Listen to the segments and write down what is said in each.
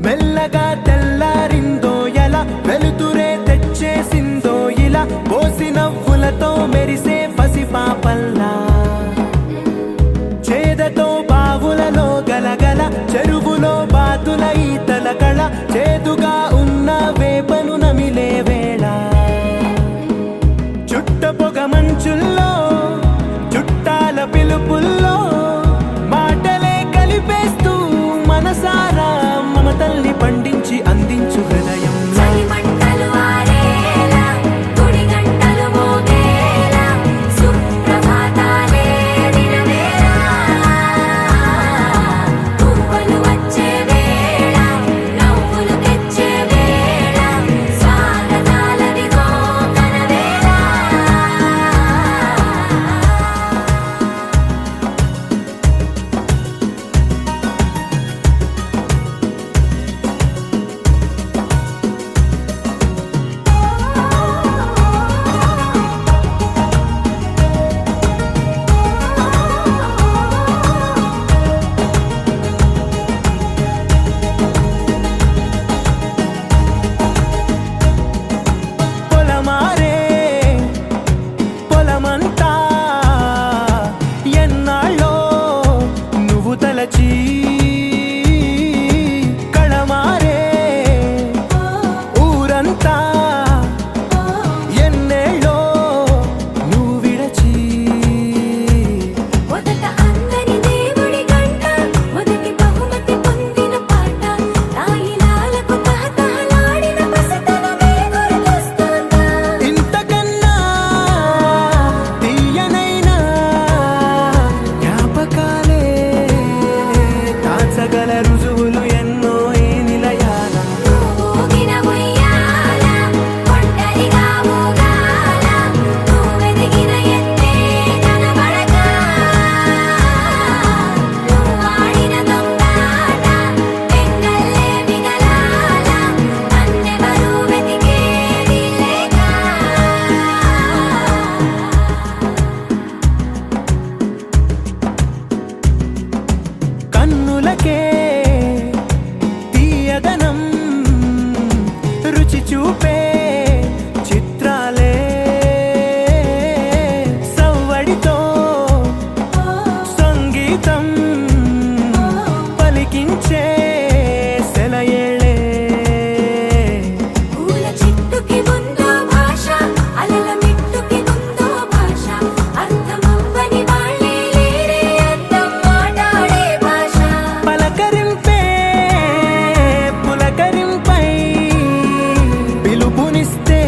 మెల్లగా తెల్లారిందో ఎలా వెలుతురే తెచ్చేసిందో ఇలా పోసి నవ్వులతో మెరిసే పసిపాపల్లా చేదతో బావులలో గలగల చెరువులో బాతుల ఈతల కళ చేదుగా ఉన్న వేపను నమిలే వేళ చుట్ట పొగ మంచుల్లో చుట్టాల పిలుపుల్లో మాటలే కలిపేస్తూ మనసారా మమతల్ని పండించి అందించు హృదయం కళమారే ఊరంతా ఎన్నేళ్ళో నువ్వు విడచి మొదట అందరి దేవుడి గంట మొదటి బహుమతి పొందిన పాట రాయిలాలకు తహతహలాడిన పసితనమే గుర్తొస్తుందా ఇంతకన్నా తీయనైనా జ్ఞాపకాలే దాచగల రుజువులు ఎన్నో ఈ నిలయాల ఊగిన ఉయ్యాల ఒంటరిగా ఊగాల నువ్వెదిగిన ఎత్తే కనబడక నువ్వాడిన దొంగాట పెంగల్లే మిగలాల నన్నెవరూ వెతికేది లేక కన్నులకే తీయదనం రుచి చూపే చిత్రాలే సవ్వడితో సంగీతం పలికించే సెలయేళే పూల చెట్టుకి ఉందో భాష అలల మిట్టుకి ఉందో భాష అర్థమవ్వని వాళ్ళే లేరే అర్థం మాట్లాడే భాష పలకరింపే పులకరింపై పిలుపునిస్తే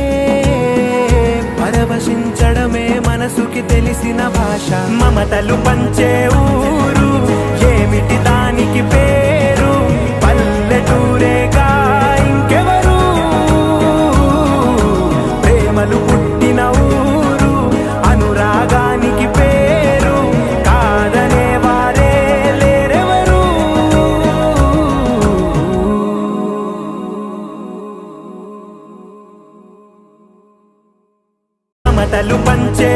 పరవశించడమే మనసుకి తెలిసిన భాష మమతలు పంచే ఊరు ఏమిటి దానికి పేరు పల్లెటూరేగా ఇంకెవరు ప్రేమలు పుట్టిన ఊరు అనురాగానికి పేరు కాదనే వారే లేరెవరు మమతలు పంచే